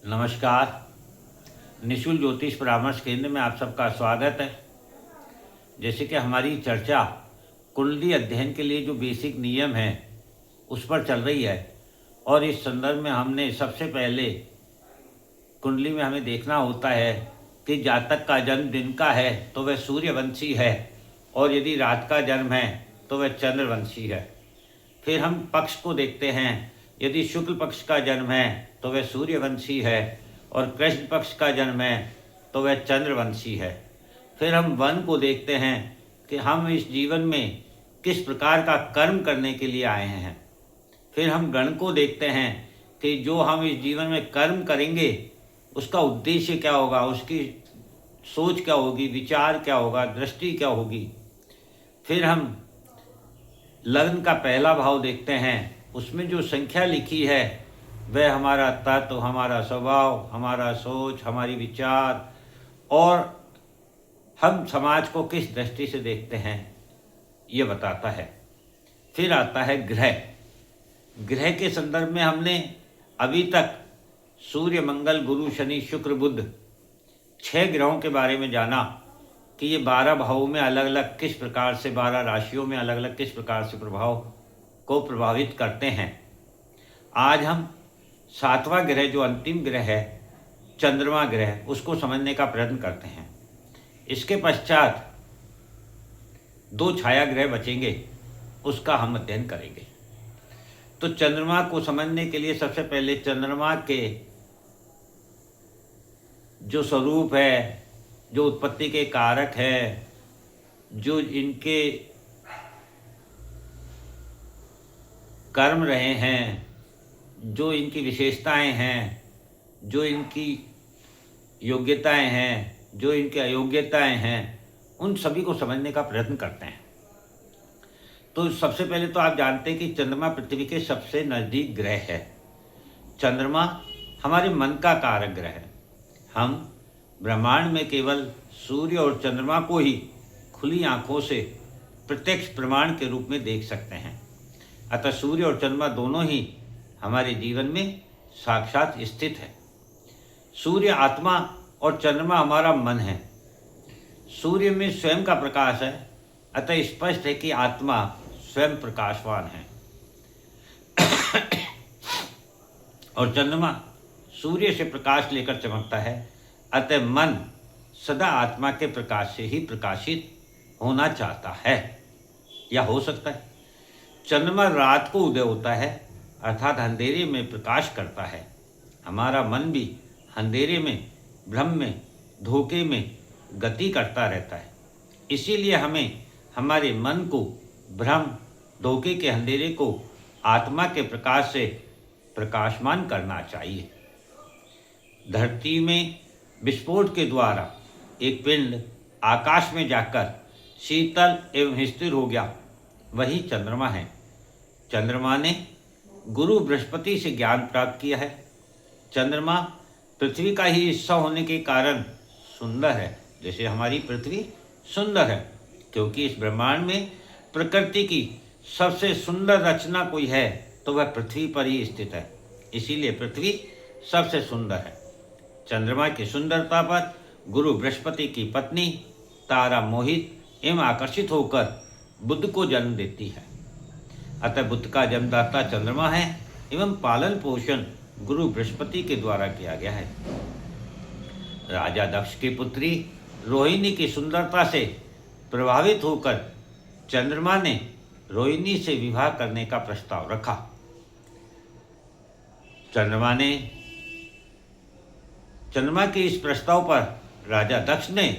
नमस्कार। निशुल्क ज्योतिष परामर्श केंद्र में आप सबका स्वागत है। जैसे कि हमारी चर्चा कुंडली अध्ययन के लिए जो बेसिक नियम है उस पर चल रही है, और इस संदर्भ में हमने सबसे पहले कुंडली में हमें देखना होता है कि जातक का जन्म दिन का है तो वह सूर्यवंशी है, और यदि रात का जन्म है तो वह चंद्रवंशी है। फिर हम पक्ष को देखते हैं, यदि शुक्ल पक्ष का जन्म है तो वह सूर्यवंशी है, और कृष्ण पक्ष का जन्म है तो वह चंद्रवंशी है। फिर हम वन को देखते हैं कि हम इस जीवन में किस प्रकार का कर्म करने के लिए आए हैं। फिर हम गण को देखते हैं कि जो हम इस जीवन में कर्म करेंगे उसका उद्देश्य क्या होगा, उसकी सोच क्या होगी, विचार क्या होगा, दृष्टि क्या होगी। फिर हम लग्न का पहला भाव देखते हैं, उसमें जो संख्या लिखी है वह हमारा तत्व, हमारा स्वभाव, हमारा सोच, हमारी विचार और हम समाज को किस दृष्टि से देखते हैं ये बताता है। फिर आता है ग्रह। ग्रह के संदर्भ में हमने अभी तक सूर्य, मंगल, गुरु, शनि, शुक्र, बुध 6 ग्रहों के बारे में जाना कि ये 12 भावों में अलग अलग किस प्रकार से, 12 राशियों में अलग अलग किस प्रकार से प्रभाव को प्रभावित करते हैं। आज हम 7वां ग्रह, जो अंतिम ग्रह है, चंद्रमा ग्रह, उसको समझने का प्रयत्न करते हैं। इसके पश्चात 2 छाया ग्रह बचेंगे, उसका हम अध्ययन करेंगे। तो चंद्रमा को समझने के लिए सबसे पहले चंद्रमा के जो स्वरूप है, जो उत्पत्ति के कारक है, जो इनके कर्म रहे हैं, जो इनकी विशेषताएं हैं, जो इनकी योग्यताएं हैं, जो इनकी अयोग्यताएं हैं, उन सभी को समझने का प्रयत्न करते हैं। तो सबसे पहले तो आप जानते हैं कि चंद्रमा पृथ्वी के सबसे नज़दीक ग्रह है। चंद्रमा हमारे मन का कारक ग्रह है। हम ब्रह्मांड में केवल सूर्य और चंद्रमा को ही खुली आंखों से प्रत्यक्ष प्रमाण के रूप में देख सकते हैं। अतः सूर्य और चंद्रमा दोनों ही हमारे जीवन में साक्षात स्थित है। सूर्य आत्मा और चंद्रमा हमारा मन है। सूर्य में स्वयं का प्रकाश है, अतः स्पष्ट है कि आत्मा स्वयं प्रकाशवान है। और चंद्रमा सूर्य से प्रकाश लेकर चमकता है, अतः मन सदा आत्मा के प्रकाश से ही प्रकाशित होना चाहता है या हो सकता है। चंद्रमा रात को उदय होता है, अर्थात अंधेरे में प्रकाश करता है। हमारा मन भी अंधेरे में, भ्रम में, धोखे में गति करता रहता है। इसीलिए हमें हमारे मन को भ्रम, धोखे के अंधेरे को आत्मा के प्रकाश से प्रकाशमान करना चाहिए। धरती में विस्फोट के द्वारा एक पिंड आकाश में जाकर शीतल एवं स्थिर हो गया, वही चंद्रमा है। चंद्रमा ने गुरु बृहस्पति से ज्ञान प्राप्त किया है। चंद्रमा पृथ्वी का ही हिस्सा होने के कारण सुंदर है। जैसे हमारी पृथ्वी सुंदर है, क्योंकि इस ब्रह्मांड में प्रकृति की सबसे सुंदर रचना कोई है तो वह पृथ्वी पर ही स्थित है। इसीलिए पृथ्वी सबसे सुंदर है। चंद्रमा की सुंदरता पर गुरु बृहस्पति की पत्नी तारा मोहित एवं आकर्षित होकर बुध को जन्म देती है। अतः बुध का जन्मदाता चंद्रमा है एवं पालन पोषण गुरु बृहस्पति के द्वारा किया गया है। राजा दक्ष की पुत्री रोहिणी की सुंदरता से प्रभावित होकर चंद्रमा ने रोहिणी से विवाह करने का प्रस्ताव रखा। चंद्रमा के इस प्रस्ताव पर राजा दक्ष ने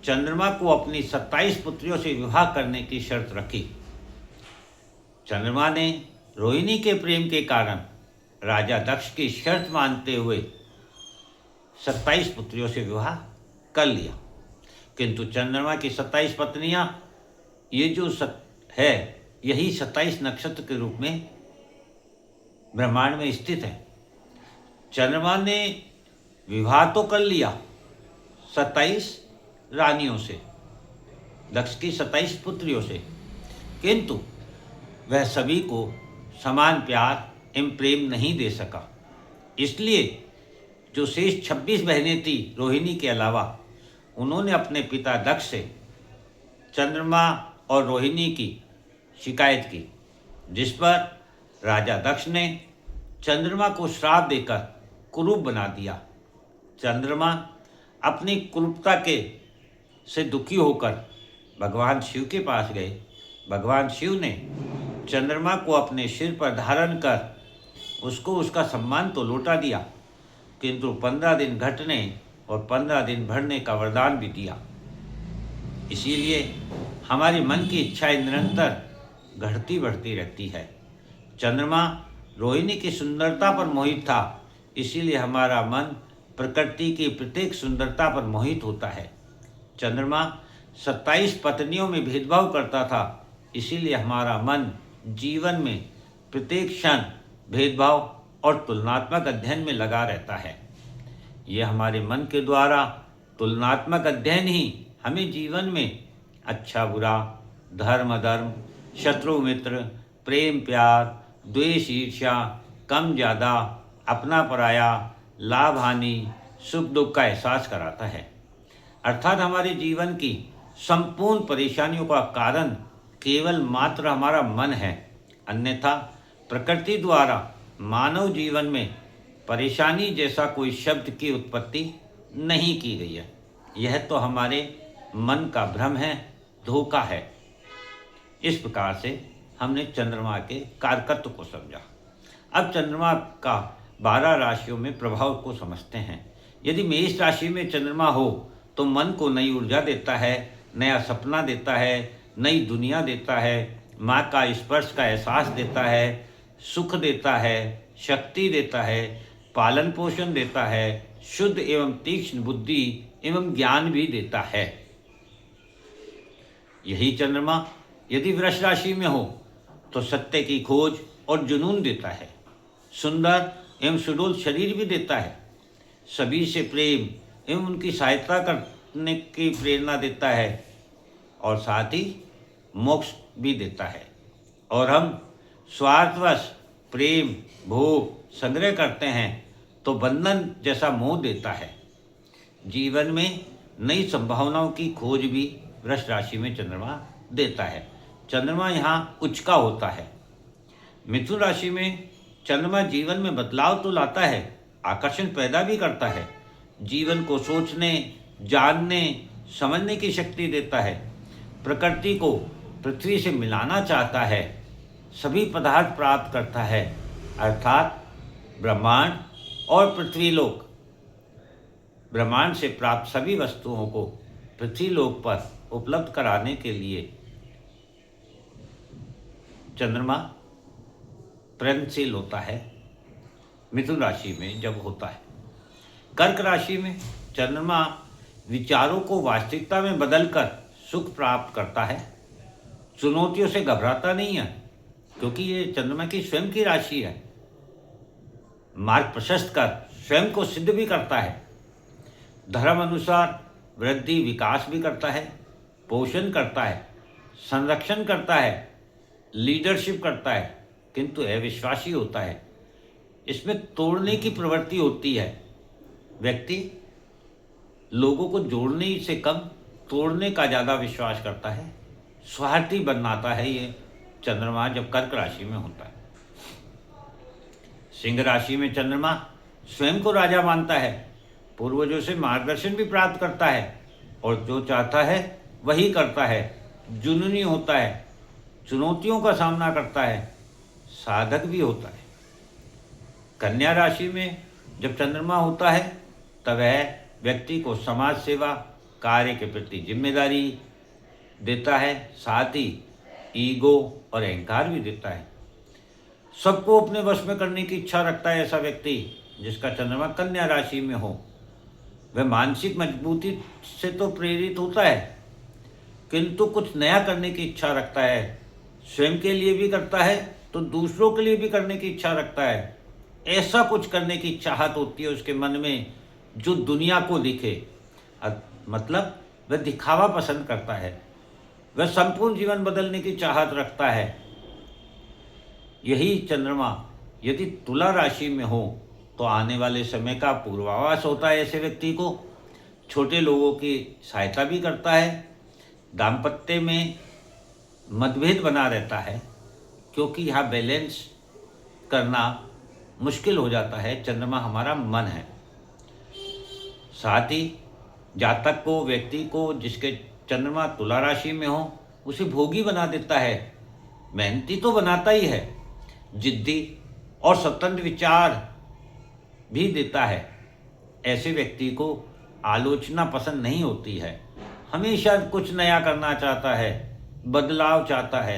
चंद्रमा को अपनी 27 पुत्रियों से विवाह करने की शर्त रखी। चंद्रमा ने रोहिणी के प्रेम के कारण राजा दक्ष की शर्त मानते हुए 27 पुत्रियों से विवाह कर लिया। किंतु चंद्रमा की 27 पत्नियां, ये जो है, यही 27 नक्षत्र के रूप में ब्रह्मांड में स्थित है। चंद्रमा ने विवाह तो कर लिया 27 रानियों से, दक्ष की 27 पुत्रियों से, किंतु वह सभी को समान प्यार एवं प्रेम नहीं दे सका। इसलिए जो शेष 26 बहनें थी रोहिणी के अलावा, उन्होंने अपने पिता दक्ष से चंद्रमा और रोहिणी की शिकायत की, जिस पर राजा दक्ष ने चंद्रमा को श्राप देकर कुरूप बना दिया। चंद्रमा अपनी कुरूपता के से दुखी होकर भगवान शिव के पास गए। भगवान शिव ने चंद्रमा को अपने सिर पर धारण कर उसको उसका सम्मान तो लौटा दिया, किंतु 15 दिन घटने और 15 दिन बढ़ने का वरदान भी दिया। इसीलिए हमारे मन की इच्छाएं निरंतर घटती बढ़ती रहती है। चंद्रमा रोहिणी की सुंदरता पर मोहित था, इसीलिए हमारा मन प्रकृति की प्रत्येक सुंदरता पर मोहित होता है। चंद्रमा 27 पत्नियों में भेदभाव करता था, इसीलिए हमारा मन जीवन में प्रत्येक क्षण भेदभाव और तुलनात्मक अध्ययन में लगा रहता है। यह हमारे मन के द्वारा तुलनात्मक अध्ययन ही हमें जीवन में अच्छा बुरा, धर्म अधर्म, शत्रु मित्र, प्रेम प्यार, द्वेष ईर्ष्या, कम ज़्यादा, अपना पराया, लाभ हानि, सुख दुख का एहसास कराता है। अर्थात हमारे जीवन की संपूर्ण परेशानियों का कारण केवल मात्र हमारा मन है। अन्यथा प्रकृति द्वारा मानव जीवन में परेशानी जैसा कोई शब्द की उत्पत्ति नहीं की गई है। यह तो हमारे मन का भ्रम है, धोखा है। इस प्रकार से हमने चंद्रमा के कारकत्व को समझा। अब चंद्रमा का 12 राशियों में प्रभाव को समझते हैं। यदि मेष राशि में चंद्रमा हो तो मन को नई ऊर्जा देता है, नया सपना देता है, नई दुनिया देता है, माँ का स्पर्श का एहसास देता है, सुख देता है, शक्ति देता है, पालन पोषण देता है, शुद्ध एवं तीक्ष्ण बुद्धि एवं ज्ञान भी देता है। यही चंद्रमा यदि वृष राशि में हो तो सत्य की खोज और जुनून देता है, सुंदर एवं सुडौल शरीर भी देता है, सभी से प्रेम एवं उनकी सहायता करने की प्रेरणा देता है और साथ ही मोक्ष भी देता है। और हम स्वार्थवश प्रेम भोग संग्रह करते हैं तो बंधन जैसा मोह देता है। जीवन में नई संभावनाओं की खोज भी वृष राशि में चंद्रमा देता है। चंद्रमा यहाँ उच्च का होता है। मिथुन राशि में चंद्रमा जीवन में बदलाव तो लाता है, आकर्षण पैदा भी करता है, जीवन को सोचने जानने समझने की शक्ति देता है, प्रकृति को पृथ्वी से मिलाना चाहता है, सभी पदार्थ प्राप्त करता है, अर्थात ब्रह्मांड और पृथ्वीलोक, ब्रह्मांड से प्राप्त सभी वस्तुओं को पृथ्वीलोक पर उपलब्ध कराने के लिए चंद्रमा प्रयत्नशील होता है। मिथुन राशि में जब होता है। कर्क राशि में चंद्रमा विचारों को वास्तविकता में बदलकर सुख प्राप्त करता है, चुनौतियों से घबराता नहीं है, क्योंकि ये चंद्रमा की स्वयं की राशि है। मार्ग प्रशस्त कर स्वयं को सिद्ध भी करता है, धर्म अनुसार वृद्धि विकास भी करता है, पोषण करता है, संरक्षण करता है, लीडरशिप करता है, किंतु अविश्वासी होता है। इसमें तोड़ने की प्रवृत्ति होती है। व्यक्ति लोगों को जोड़ने से कम तोड़ने का ज़्यादा विश्वास करता है, स्वार्थी बनाता है ये चंद्रमा जब कर्क राशि में होता है। सिंह राशि में चंद्रमा स्वयं को राजा मानता है, पूर्वजों से मार्गदर्शन भी प्राप्त करता है और जो चाहता है वही करता है, जुनूनी होता है, चुनौतियों का सामना करता है, साधक भी होता है। कन्या राशि में जब चंद्रमा होता है तब वह व्यक्ति को समाज सेवा कार्य के प्रति जिम्मेदारी देता है, साथ ही ईगो और अहंकार भी देता है। सबको अपने वश में करने की इच्छा रखता है ऐसा व्यक्ति जिसका चंद्रमा कन्या राशि में हो। वह मानसिक मजबूती से तो प्रेरित होता है, किंतु कुछ नया करने की इच्छा रखता है, स्वयं के लिए भी करता है तो दूसरों के लिए भी करने की इच्छा रखता है। ऐसा कुछ करने की चाहत होती है उसके मन में जो दुनिया को दिखे, मतलब वह दिखावा पसंद करता है, वह संपूर्ण जीवन बदलने की चाहत रखता है। यही चंद्रमा यदि तुला राशि में हो तो तो आने वाले समय का पूर्वाभास होता है ऐसे व्यक्ति को। छोटे लोगों की सहायता भी करता है। दाम्पत्य में मतभेद बना रहता है, क्योंकि यहाँ बैलेंस करना मुश्किल हो जाता है। चंद्रमा हमारा मन है। साथ ही जातक को, व्यक्ति को जिसके चंद्रमा तुला राशि में हो, उसे भोगी बना देता है। मेहनती तो बनाता ही है, जिद्दी और स्वतंत्र विचार भी देता है। ऐसे व्यक्ति को आलोचना पसंद नहीं होती है। हमेशा कुछ नया करना चाहता है, बदलाव चाहता है।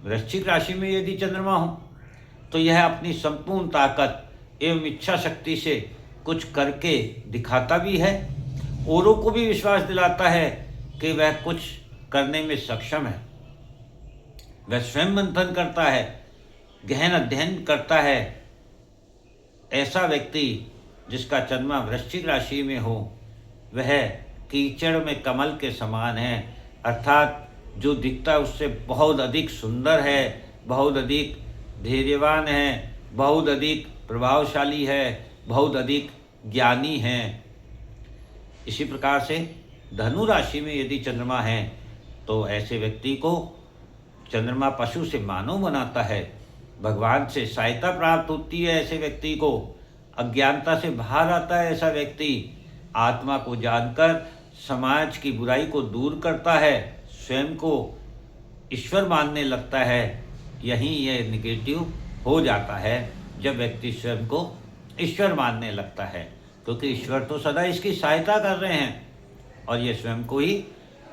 वृश्चिक राशि में यदि चंद्रमा हो तो यह अपनी संपूर्ण ताकत एवं इच्छा शक्ति से कुछ करके दिखाता भी है। औरों को भी विश्वास दिलाता है कि वह कुछ करने में सक्षम है। वह स्वयं मंथन करता है, गहन अध्ययन करता है। ऐसा व्यक्ति जिसका चंद्रमा वृश्चिक राशि में हो, वह कीचड़ में कमल के समान है, अर्थात जो दिखता है उससे बहुत अधिक सुंदर है, बहुत अधिक धैर्यवान है, बहुत अधिक प्रभावशाली है, बहुत अधिक ज्ञानी है। इसी प्रकार से धनु राशि में यदि चंद्रमा है तो ऐसे व्यक्ति को चंद्रमा पशु से मानव बनाता है। भगवान से सहायता प्राप्त होती है ऐसे व्यक्ति को। अज्ञानता से बाहर आता है ऐसा व्यक्ति। आत्मा को जानकर समाज की बुराई को दूर करता है, स्वयं को ईश्वर मानने लगता है। यहीं यह निगेटिव हो जाता है जब व्यक्ति स्वयं को ईश्वर मानने लगता है, क्योंकि ईश्वर तो सदा इसकी सहायता कर रहे हैं और ये स्वयं को ही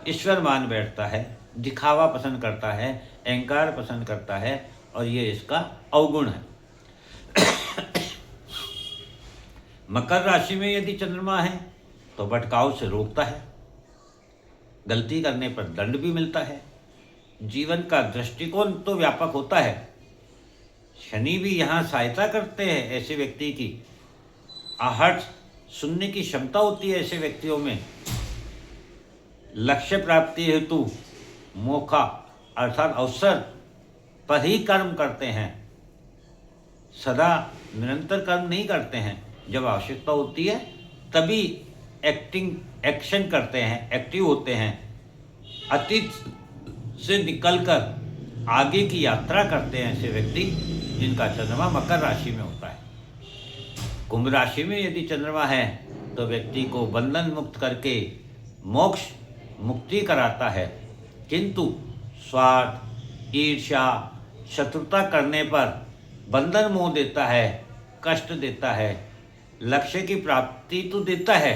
ईश्वर मान बैठता है। दिखावा पसंद करता है, अहंकार पसंद करता है और ये इसका अवगुण है। मकर राशि में यदि चंद्रमा है तो भटकाव से रोकता है। गलती करने पर दंड भी मिलता है। जीवन का दृष्टिकोण तो व्यापक होता है। शनि भी यहाँ सहायता करते हैं ऐसे व्यक्ति की। आहट सुनने की क्षमता होती है ऐसे व्यक्तियों में। लक्ष्य प्राप्ति हेतु मौका अर्थात अवसर पर ही कर्म करते हैं। सदा निरंतर कर्म नहीं करते हैं। जब आवश्यकता होती है तभी एक्शन करते हैं, एक्टिव होते हैं। अतीत से निकलकर आगे की यात्रा करते हैं ऐसे व्यक्ति जिनका चंद्रमा मकर राशि में होता है। कुंभ राशि में यदि चंद्रमा है तो व्यक्ति को बंधन मुक्त करके मोक्ष मुक्ति कराता है, किंतु स्वार्थ, ईर्ष्या, शत्रुता करने पर बंधन मोह देता है, कष्ट देता है। लक्ष्य की प्राप्ति तो देता है।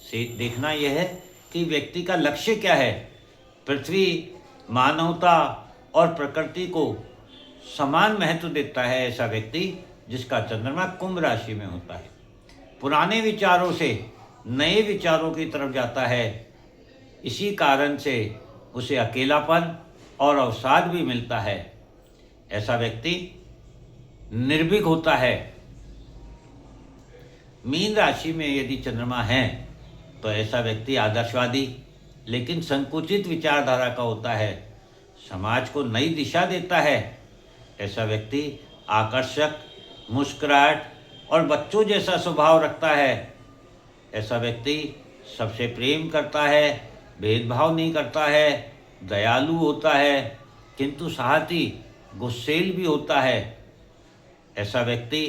से देखना यह है कि व्यक्ति का लक्ष्य क्या है। पृथ्वी, मानवता और प्रकृति को समान महत्व देता है ऐसा व्यक्ति जिसका चंद्रमा कुंभ राशि में होता है। पुराने विचारों से नए विचारों की तरफ जाता है। इसी कारण से उसे अकेलापन और अवसाद भी मिलता है। ऐसा व्यक्ति निर्भीक होता है। मीन राशि में यदि चंद्रमा है तो ऐसा व्यक्ति आदर्शवादी लेकिन संकुचित विचारधारा का होता है। समाज को नई दिशा देता है। ऐसा व्यक्ति आकर्षक, मुस्कुराहट और बच्चों जैसा स्वभाव रखता है। ऐसा व्यक्ति सबसे प्रेम करता है, भेदभाव नहीं करता है, दयालु होता है, किंतु साथ ही गुस्सैल भी होता है। ऐसा व्यक्ति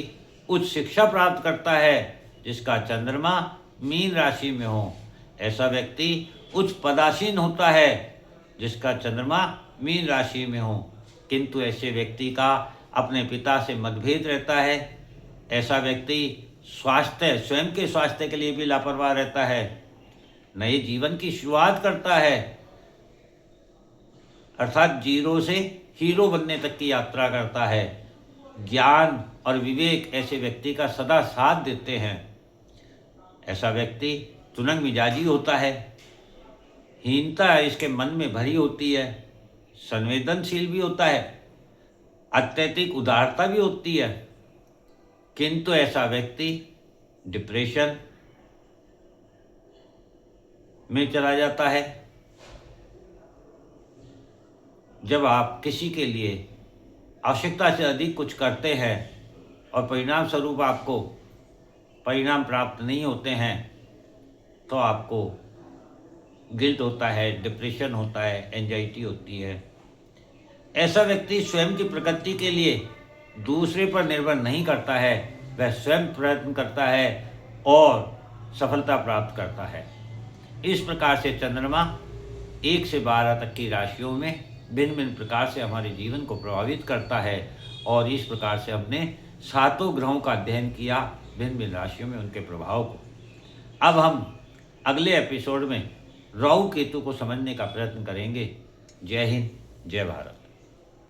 उच्च शिक्षा प्राप्त करता है जिसका चंद्रमा मीन राशि में हो। ऐसा व्यक्ति उच्च पदासीन होता है जिसका चंद्रमा मीन राशि में हो, किंतु ऐसे व्यक्ति का अपने पिता से मतभेद रहता है। ऐसा व्यक्ति स्वयं के स्वास्थ्य के लिए भी लापरवाह रहता है। नए जीवन की शुरुआत करता है, अर्थात जीरो से हीरो बनने तक की यात्रा करता है। ज्ञान और विवेक ऐसे व्यक्ति का सदा साथ देते हैं। ऐसा व्यक्ति तुनंग मिजाजी होता है। हीनता इसके मन में भरी होती है। संवेदनशील भी होता है। अत्यधिक उदारता भी होती है, किंतु ऐसा व्यक्ति डिप्रेशन में चला जाता है। जब आप किसी के लिए आवश्यकता से अधिक कुछ करते हैं और परिणाम स्वरूप आपको परिणाम प्राप्त नहीं होते हैं तो आपको गिल्ट होता है, डिप्रेशन होता है, एंजाइटी होती है। ऐसा व्यक्ति स्वयं की प्रगति के लिए दूसरे पर निर्भर नहीं करता है, वह स्वयं प्रयत्न करता है और सफलता प्राप्त करता है। इस प्रकार से चंद्रमा 1 से 12 तक की राशियों में भिन्न भिन्न प्रकार से हमारे जीवन को प्रभावित करता है और इस प्रकार से हमने सातों ग्रहों का अध्ययन किया, भिन्न भिन्न राशियों में उनके प्रभाव को। अब हम अगले एपिसोड में राहु केतु को समझने का प्रयत्न करेंगे। जय हिंद, जय भारत।